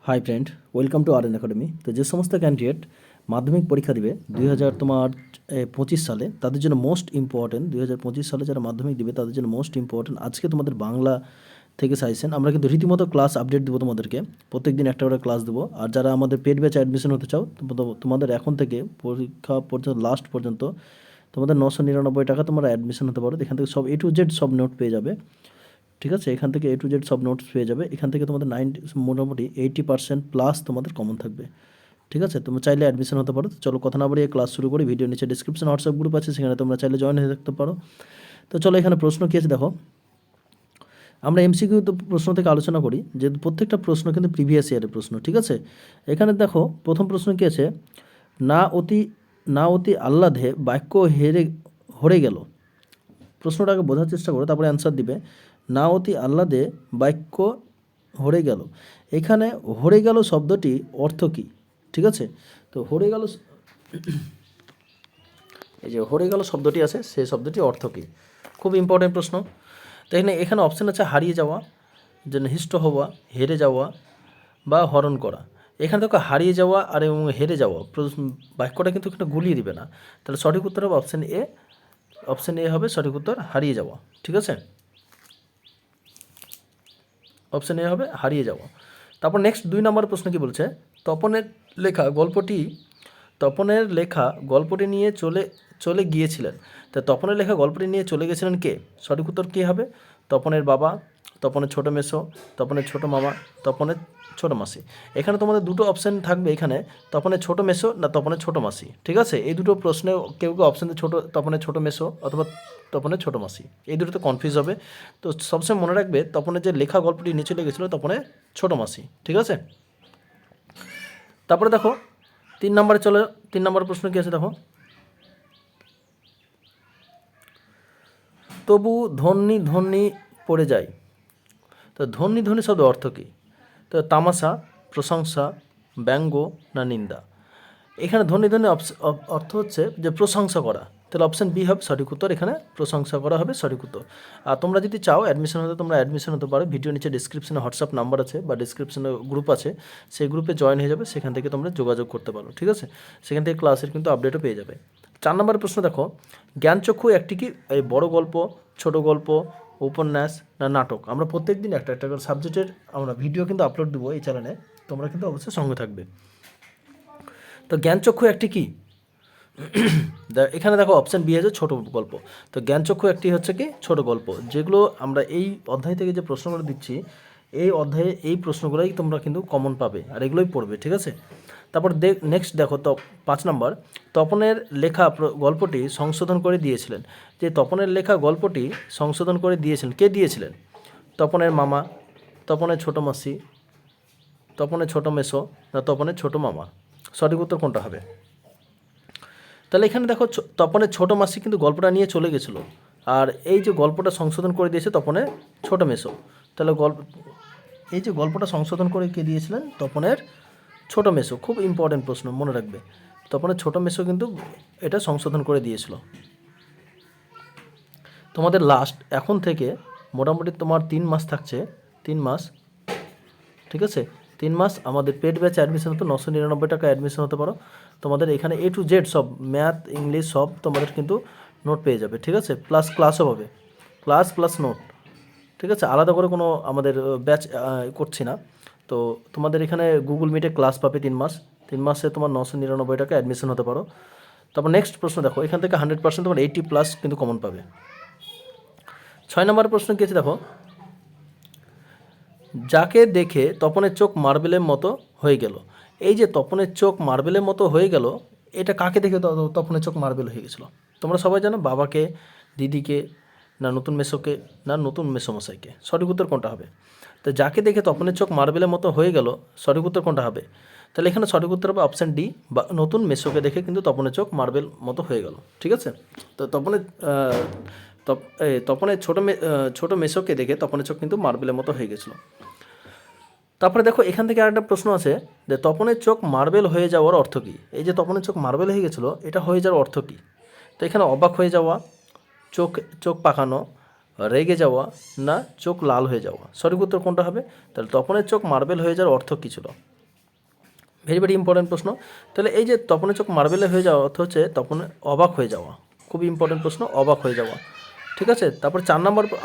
Hi friend, welcome to R academy. তো যে সমস্ত ক্যান্ডিডেট মাধ্যমিক পরীক্ষা দিবে 2025 সালে, তাদের জন্য মোস্ট ইম্পর্টেন্ট, 2025 সালে যারা মাধ্যমিক দিবে তাদের জন্য মোস্ট ইম্পর্টেন্ট আজকে তোমাদের বাংলা থেকে সাজেশন। আমরা কিন্তু রীতিমতো ক্লাস আপডেট দেবো তোমাদেরকে, প্রত্যেক দিন একটা করে ক্লাস দেবো। আর যারা আমাদের পেড ব্যাচে অ্যাডমিশন হতে চাও, তোমাদের এখন থেকে পরীক্ষা পর্যন্ত লাস্ট পর্যন্ত তোমাদের 999 টাকা তোমরা অ্যাডমিশন হতে পারো। এখান থেকে সব A to Z সব নোট পেয়ে যাবে, ঠিক আছে? এখান থেকে A to Z সব নোটস পেয়ে যাবে। এখান থেকে তোমাদের মোটামুটি 80% প্লাস তোমাদের কমন থাকবে, ঠিক আছে? তোমরা চাইলে অ্যাডমিশন হতে পারো। তো চলো কথা না বাড়িয়ে ক্লাস শুরু করি। ভিডিও নিচে ডিসক্রিপশন হোয়াটসঅ্যাপ গ্রুপ আছে, সেখানে তোমরা চাইলে জয়েন হয়ে থাকতে পারো। তো চলো এখানে প্রশ্ন কী আছে দেখো। আমরা এমসিকিউ তো প্রশ্ন থেকে আলোচনা করি, যে প্রত্যেকটা প্রশ্ন কিন্তু প্রিভিয়াস ইয়ারের প্রশ্ন, ঠিক আছে? এখানে দেখো প্রথম প্রশ্ন কী আছে, না অতি আহ্লাদে বাক্য হরে গেল। প্রশ্নটাকে বোঝার চেষ্টা করো, তারপরে অ্যান্সার দিবে। না অতি আহ্লাদে বাক্য হরে গেল, এখানে হরে গেল শব্দটি অর্থ কী, ঠিক আছে? তো হরে গেল, এই যে হরে গেল শব্দটি আছে, সেই শব্দটি অর্থ কী? খুব ইম্পর্টেন্ট প্রশ্ন। তো এখানে অপশান আছে হারিয়ে যাওয়া, যে হিষ্ট হওয়া, হেরে যাওয়া বা হরণ করা। এখানে দেখো হারিয়ে যাওয়া আর এবং হেরে যাওয়া, বাক্যটা কিন্তু এখানে গুলিয়ে দিবে না। তাহলে সঠিক উত্তর হবে অপশান এ। অপশান এ হবে সঠিক উত্তর, হারিয়ে যাওয়া, ঠিক আছে? অপশান এ হবে হারিয়ে যাওয়া। তারপর নেক্সট 2 নম্বর প্রশ্ন কি বলছে, তপনের লেখা গল্পটি নিয়ে চলে গিয়েছিলেন। তা তপনের লেখা গল্পটি নিয়ে চলে গেছিলেন কে? সঠিক উত্তর কী হবে? তপনের বাবা, তপনের ছোটো মেসো, তপনের ছোটো মামা, তপনের ছোটো মাসি। এখানে তোমাদের দুটো অপশান থাকবে, এখানে তপনের ছোটো মেসো না তপনের ছোটো মাসি, ঠিক আছে? এই দুটো প্রশ্নে কেউ অপশান তপনের ছোটো মেসো অথবা তপনের ছোটো মাসি, এই দুটোতে কনফিউজ হবে। তো সবসময় মনে রাখবে তপনের যে লেখা গল্পটি নিয়ে চলে গেছিলো তপনের ছোটো মাসি, ঠিক আছে? তারপরে দেখো 3 নম্বরে চলে, 3 নম্বর প্রশ্ন কী আছে দেখো, তবু ধ্বনি ধ্বনি পড়ে যায়। তো ধ্বনি ধ্বনি শব্দ অর্থ কী? তো তামাশা, প্রশংসা, ব্যঙ্গ না নিন্দা। এখানে ধ্বনি ধ্বনি অর্থ হচ্ছে যে প্রশংসা করা, তাহলে অপশান বি হবে সঠিক উত্তর। এখানে প্রশংসা করা হবে সঠিক উত্তর। আর তোমরা যদি চাও অ্যাডমিশন হতে, তোমরা অ্যাডমিশন হতে পারো। ভিডিও নিচে ডিসক্রিপশনে হোয়াটসঅ্যাপ নাম্বার আছে বা ডিসক্রিপশনে গ্রুপ আছে, সেই গ্রুপে জয়েন হয়ে যাবে, সেখান থেকে তোমরা যোগাযোগ করতে পারো, ঠিক আছে? সেখান থেকে ক্লাসের কিন্তু আপডেটও পেয়ে যাবে। 4 নম্বরের প্রশ্ন দেখো, জ্ঞানচক্ষু একটি কি এই বড় গল্প, ছোট গল্প, উপন্যাস না নাটক? আমরা প্রত্যেক দিন একটা একটা করে সাবজেক্টের আমরা ভিডিও কিন্তু আপলোড দেবো এই চ্যানেলে, তোমরা কিন্তু অবশ্যই সঙ্গে থাকবে। তো জ্ঞানচক্ষু একটি কি? এখানে দেখো অপশান বি আছে ছোট গল্প। তো জ্ঞানচক্ষু একটি হচ্ছে কি ছোট গল্প, যেগুলো আমরা এই অধ্যায় থেকে যে প্রশ্নগুলো দিচ্ছি, এই অধ্যায়ে এই প্রশ্নগুলোই তোমরা কিন্তু কমন পাবে আর এগুলোই পড়বে, ঠিক আছে? তারপর নেক্সট দেখো, তো 5 নম্বর, তপনের লেখা গল্পটি সংশোধন করে দিয়েছিলেন। যে তপনের লেখা গল্পটি সংশোধন করে দিয়েছিলেন, কে দিয়েছিলেন? তপনের মামা, তপনের ছোটো মাসি, তপনের ছোটো মেসো না তপনের ছোটো মামা? সঠিক উত্তর কোনটা হবে? তাহলে এখানে দেখো তপনের ছোটো মাসি কিন্তু গল্পটা নিয়ে চলে গেছিলো, আর এই যে গল্পটা সংশোধন করে দিয়েছে তপনের ছোটো মেসো। তাহলে এই যে গল্পটা সংশোধন করে কে দিয়েছিলেন? তপনের ছোটো মেসো। খুব ইম্পর্টেন্ট প্রশ্ন, মনে রাখবে। তপনের ছোটো মেসো কিন্তু এটা সংশোধন করে দিয়েছিল। তোমাদের লাস্ট এখন থেকে মোটামুটি তোমার 3 মাস থাকছে, 3 মাস, ঠিক আছে? 3 মাস আমাদের পেড ব্যাচে অ্যাডমিশন হতো, 999 টাকা অ্যাডমিশন হতে পারো। তোমাদের এখানে A to Z সব ম্যাথ, ইংলিশ সব তোমাদের কিন্তু নোট পেয়ে যাবে, ঠিক আছে? প্লাস ক্লাসও পাবে, ক্লাস প্লাস নোট, ঠিক আছে? আলাদা করে কোনো আমাদের ব্যাচ করছি না। তো তোমাদের এখানে গুগল মিটে ক্লাস পাবে 3 মাস, 3 মাসে তোমার 999 টাকা অ্যাডমিশন হতে পারো। তারপর নেক্সট প্রশ্ন দেখো, এখান থেকে 100% তোমার 80+ কিন্তু কমন পাবে। 6 নম্বর প্রশ্ন কী আছে দেখো, যাকে দেখে তপনের চোখ মার্বেলের মতো হয়ে গেল। এই যে তপনের চোখ মার্বেলের মতো হয়ে গেল, এটা কাকে দেখে তপনের চোখ মার্বেল হয়ে গেছিলো? তোমরা সবাই জানো, বাবাকে, দিদিকে, না নতুন মেসোকে, না নতুন মেসোমশাইকে? সঠিক উত্তর কোনটা হবে? তো যাকে দেখে তপনের চোখ মার্বেলের মতো হয়ে গেল, সঠিক উত্তর কোনটা হবে? তাহলে এখানে সঠিক উত্তর হবে অপশান ডি, বা নতুন মেসোকে দেখে কিন্তু তপনের চোখ মার্বেল মতো হয়ে গেল, ঠিক আছে? তো তপনের ছোটো মেসোকে দেখে তপনের চোখ কিন্তু মার্বেলের মতো হয়ে গেছিলো। তারপরে দেখো এখান থেকে আরেকটা প্রশ্ন আছে, যে তপনের চোখ মার্বেল হয়ে যাওয়ার অর্থ কী? এই যে তপনের চোখ মার্বেল হয়ে গেছিলো, এটা হয়ে যাওয়ার অর্থ কী? তো এখানে অবাক হয়ে যাওয়া, চোখ পাকানো, রেগে যাওয়া না চোখ লাল হয়ে যাওয়া? সঠিক উত্তর কোনটা হবে? তাহলে তপনের চোখ মার্বেল হয়ে যাওয়ার অর্থ কী ছিল? ভেরি ভেরি ইম্পর্টেন্ট প্রশ্ন। তাহলে এই যে তপনের চোখ মার্বেলে হয়ে যাওয়া অর্থ হচ্ছে তপনের অবাক হয়ে যাওয়া, খুবই ইম্পর্টেন্ট প্রশ্ন, অবাক হয়ে যাওয়া। ঠিক আছে, তারপর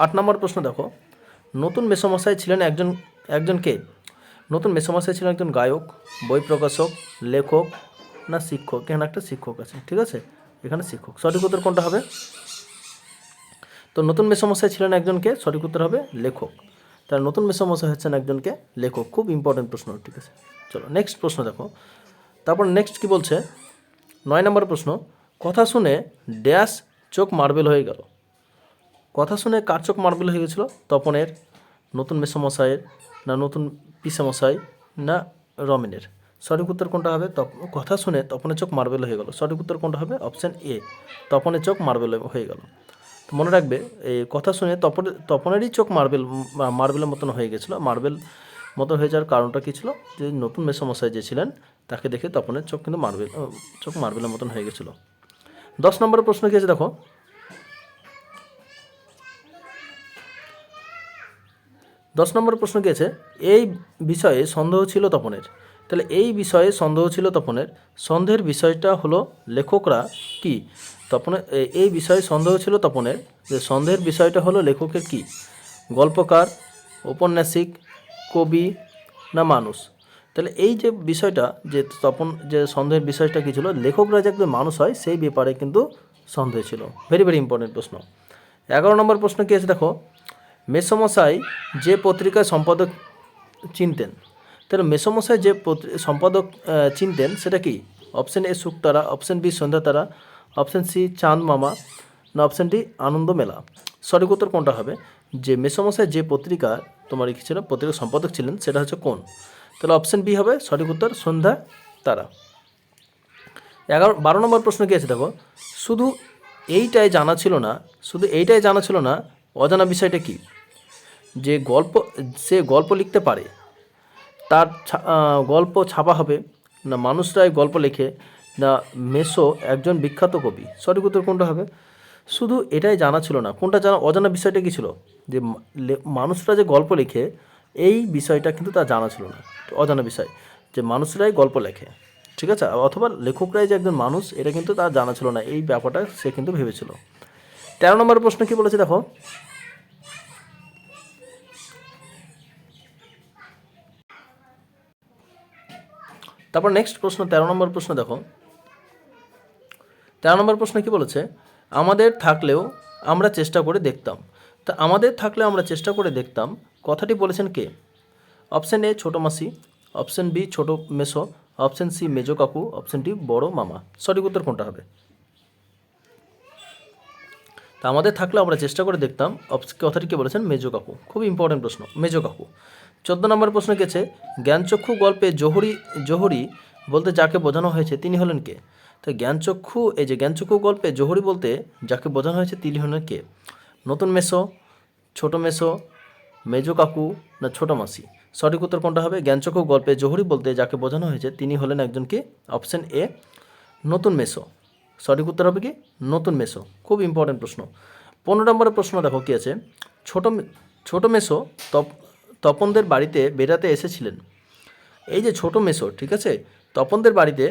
8 নম্বর প্রশ্ন দেখো, নতুন মেসোমশাই ছিলেন একজন কে? নতুন মেসোমশাই ছিলেন একজন গায়ক, বই প্রকাশক, লেখক না শিক্ষক? এখানে একটা শিক্ষক আছে, ঠিক আছে, এখানে শিক্ষক। সঠিক উত্তর কোনটা হবে? তো নতুন মেসোমশাই ছিলেন একজনকে, সঠিক উত্তর হবে লেখক। তার নতুন মেসোমশাই হচ্ছেন একজনকে লেখক, খুব ইম্পর্টেন্ট প্রশ্ন। ঠিক আছে, চলো নেক্সট প্রশ্ন দেখো। তারপর নেক্সট কি বলছে, 9 নম্বর প্রশ্ন, কথা শুনে ড্যাশ চোখ মার্বেল হয়ে গেল। কথা শুনে কার চোখ মার্বেল হয়ে গেছিলো? তপনের, নতুন মেসোমশাইয়ের, না নতুন পিসেমশাই, না রমেনের? সঠিক উত্তর কোনটা হবে? কথা শুনে তপনের চোখ মার্বেল হয়ে গেল, সঠিক উত্তর কোনটা হবে? অপশান এ, তপনের চোখ মার্বেল হয়ে গেল। তো মনে রাখবে, এই কথা শুনে তপনেরই চোখ মার্বেলের মতন হয়ে গেছিলো। মার্বেল মতন হয়ে যাওয়ার কারণটা কী ছিল? যে নতুন মেসোমশাই যে ছিলেন তাকে দেখে তপনের চোখ কিন্তু মার্বেলের মতন হয়ে গেছিলো। 10 নম্বরের প্রশ্ন কী আছে দেখো, 10 নম্বর প্রশ্ন কী আছে, এই বিষয়ে সন্দেহ ছিল তপনের। তাহলে এই বিষয়ে সন্দেহ ছিল তপনের, সন্দেহের বিষয়টা হলো লেখকরা কি? এই বিষয়ে সন্দেহ ছিল তপনের, যে সন্দেহের বিষয়টা হলো লেখকের কি? গল্পকার, ঔপন্যাসিক, কবি না মানুষ? তাহলে এই যে বিষয়টা, যে যে সন্দেহের বিষয়টা কী ছিল, লেখকরা যে একদম মানুষ হয় সেই ব্যাপারে কিন্তু সন্দেহ ছিল। ভেরি ভেরি ইম্পর্টেন্ট প্রশ্ন। 11 নম্বর প্রশ্ন কী আছে দেখো, মেসোমশাই যে পত্রিকার সম্পাদক চিনতেন। তাহলে মেসোমশাই যে সম্পাদক চিনতেন সেটা কি? Option A Shuktara, option B Sandhyatara, option C Chandamama, না অপশান ডি আনন্দ মেলা? সঠিক উত্তর কোনটা হবে? যে মেসোমশাই যে পত্রিকা কি ছিল, পত্রিকার সম্পাদক ছিলেন, সেটা হচ্ছে কোন? তাহলে অপশান বি হবে সঠিক উত্তর, সন্ধ্যা তারা। 12 নম্বর প্রশ্ন কী আছে দেখো, শুধু এইটাই জানা ছিল না অজানা বিষয়টা কি? সে গল্প লিখতে পারে, তার গল্প ছাপা হবে, না মানুষরাই গল্প লেখে, না মেসো একজন বিখ্যাত কবি? সঠিক উত্তর কোনটা হবে? শুধু এটাই জানা ছিল না, কোনটা অজানা বিষয়টা কী ছিল? যে মানুষরা যে গল্প লেখে এই বিষয়টা কিন্তু তার জানা ছিল না, অজানা বিষয়, যে মানুষরাই গল্প লেখে। ঠিক আছে, অথবা লেখকরাই যে একজন মানুষ, এটা কিন্তু তার জানা ছিল না, এই ব্যাপারটা সে কিন্তু ভেবেছিল। 13 নম্বর প্রশ্ন কি বলেছে দেখো, তারপর নেক্সট প্রশ্ন 13 নম্বর প্রশ্ন দেখো, 13 নম্বর প্রশ্ন কি বলেছে, আমাদের থাকলেও আমরা চেষ্টা করে দেখতাম। তা আমাদের থাকলেও আমরা চেষ্টা করে দেখতাম কথাটি বলেছেন কে? অপশান এ ছোটো মাসি, অপশান বি ছোটো মেসো, অপশান সি মেজো কাকু, অপশান ডি বড় মামা? সঠিক উত্তর কোনটা হবে? তা আমাদের থাকলেও আমরা চেষ্টা করে দেখতাম, কথাটি কে বলেছেন? মেজো কাকু। খুব ইম্পর্টেন্ট প্রশ্ন, মেজো কাকু। 14 নম্বর প্রশ্ন কি আছে, জ্ঞানচক্ষু গল্পে জহুরি বলতে যাকে বোঝানো হয়েছে তিনি হলেন কে? তো জ্ঞানচক্ষু গল্পে জহুরি বলতে যাকে বোঝানো হয়েছে তিনি হলেন কে? নতুন মেসো, ছোটো মেসো, মেজো কাকু, না ছোটো মাসি? সঠিক উত্তর কোনটা হবে? জ্ঞানচক্ষু গল্পে জহুরি বলতে যাকে বোঝানো হয়েছে তিনি হলেন একজন কি? অপশান এ নতুন মেসো। সঠিক উত্তর হবে কি? নতুন মেসো। খুব ইম্পর্টেন্ট প্রশ্ন। 15 নম্বরের প্রশ্ন দেখো কি আছে, ছোটো মেসো তপনদের বাড়িতে বেড়াতে এসেছিলেন। এই যে ছোটো মেসো, ঠিক আছে, তপনদের বাড়িতে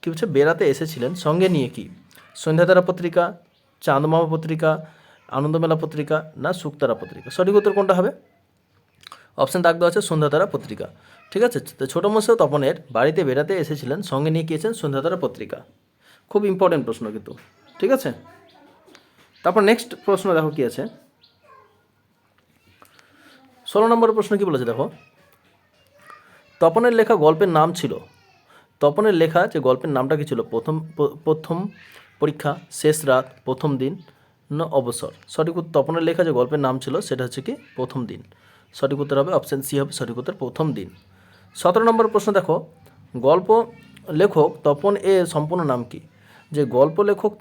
কী হচ্ছে, বেড়াতে এসেছিলেন, সঙ্গে নিয়ে কি? সন্ধ্যাতারা পত্রিকা, চাঁদমামা পত্রিকা, আনন্দমেলা পত্রিকা, না শুকতারা পত্রিকা? সঠিক উত্তর কোনটা হবে? অপশান দাগ দেওয়া আছে সন্ধ্যাতারা পত্রিকা। ঠিক আছে, তো ছোটো মেসো তপনের বাড়িতে বেড়াতে এসেছিলেন, সঙ্গে নিয়ে গিয়েছেন সন্ধ্যাতারা পত্রিকা। খুব ইম্পর্টেন্ট প্রশ্ন কিন্তু, ঠিক আছে। তারপর নেক্সট প্রশ্ন দেখো কি আছে, 16 নম্বর প্রশ্ন কি বলেছে দেখো, তপনের লেখা গল্পের নাম ছিল, তপনের লেখা যে গল্পের নামটা কি ছিল? প্রথম পরীক্ষা, শেষ রাত, প্রথম দিন, না অবসর? সঠিক উত্তর, তপনের লেখা যে গল্পের নাম ছিল সেটা হচ্ছে কি? প্রথম দিন। সঠিক উত্তর হবে অপশান সি হবে সঠিক উত্তর, প্রথম দিন। 17 নম্বর প্রশ্ন দেখো, গল্প লেখক তপন এর সম্পূর্ণ নাম কি? যে গল্প লেখক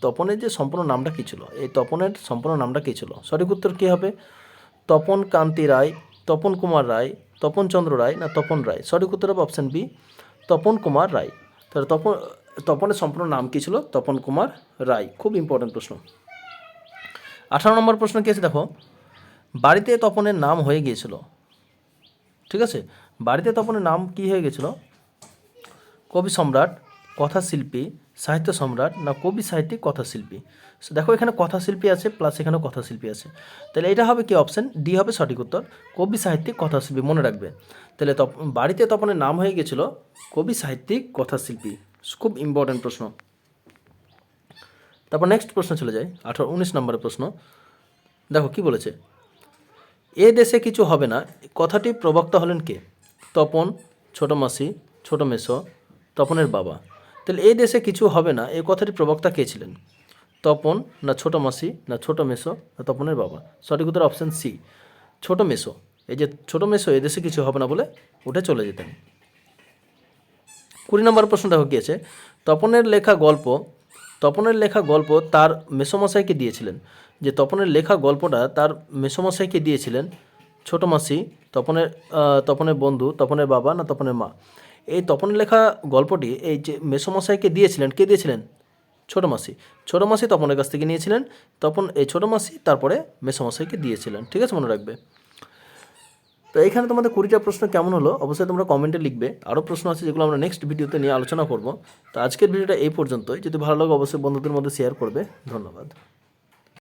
তপনের যে সম্পূর্ণ নামটা কী ছিল? এই তপনের সম্পূর্ণ নামটা কী ছিল? সঠিক উত্তর কী হবে? তপন কান্তি রায়, তপন কুমার রায়, তপন চন্দ্র রায়, না তপন রায়? সঠিক উত্তর হবে অপশান বি, তপন কুমার রায়। তাহলে তপনের সম্পূর্ণ নাম কী ছিল? তপন কুমার রায়। খুব ইম্পর্টেন্ট প্রশ্ন। 18 নম্বর প্রশ্ন কী আছে দেখো, বাড়িতে তপনের নাম হয়ে গিয়েছিল। ঠিক আছে, বাড়িতে তপনের নাম কি হয়ে গেছিলো? কবি সম্রাট, কথাশিল্পী, সাহিত্য সম্রাট না কবি সাহিত্যিক কথাশিল্পী? সো দেখো এখানে কথাশিল্পী আছে প্লাস এখানেও কথাশিল্পী আছে, তাহলে এটা হবে কি অপশান ডি হবে সঠিক উত্তর, কবি সাহিত্যিক কথাশিল্পী, মনে রাখবে। তাহলে বাড়িতে তপনের নাম হয়ে গেছিল কবি সাহিত্যিক কথাশিল্পী, খুব ইম্পর্ট্যান্ট প্রশ্ন। তারপর নেক্সট প্রশ্ন চলে যায় 19 নম্বরের প্রশ্ন। দেখো কি বলেছে, এ দেশে কিছু হবে না কথাটি প্রবক্তা হলেন কে? তপন, ছোট মাসি, ছোট মেসো, তপনের বাবা। তাহলে এই দেশে কিছু হবে না এই কথাটি প্রবক্তা কে ছিলেন? তপন না ছোট মাসি না ছোট মেসো না তপনের বাবা? সঠিক উত্তর অপশান সি, ছোট মেসো। এই যে ছোট মেসো এ দেশে কিছু হবে না বলে উঠে চলে যেতেন। 20 নম্বর প্রশ্ন দেখো কি আছে, তপনের লেখা গল্প তার মেসোমশাইকে দিয়েছিলেন। যে তপনের লেখা গল্পটা তার মেসোমশাইকে দিয়েছিলেন, ছোট মাসি, তপনের বন্ধু, তপনের বাবা না তপনের মা? এই তপনের লেখা গল্পটি এই যে মেসোমশাইকে দিয়েছিলেন, কে দিয়েছিলেন? ছোট মাসি। ছোট মাসি তপনের কাছ থেকে নিয়েছিলেন, এই ছোট মাসি তারপরে মেসোমশাইকে দিয়েছিলেন। ঠিক আছে, মনে রাখবে। তো এখানে তোমাদের 20টা প্রশ্ন কেমন হলো অবশ্যই তোমরা কমেন্টে লিখবে। আরও প্রশ্ন আছে যেগুলো আমরা নেক্সট ভিডিওতে নিয়ে আলোচনা করব। তো আজকের ভিডিওটা এই পর্যন্তই। যদি ভালো লাগে অবশ্যই বন্ধুদের মধ্যে শেয়ার করবে। ধন্যবাদ।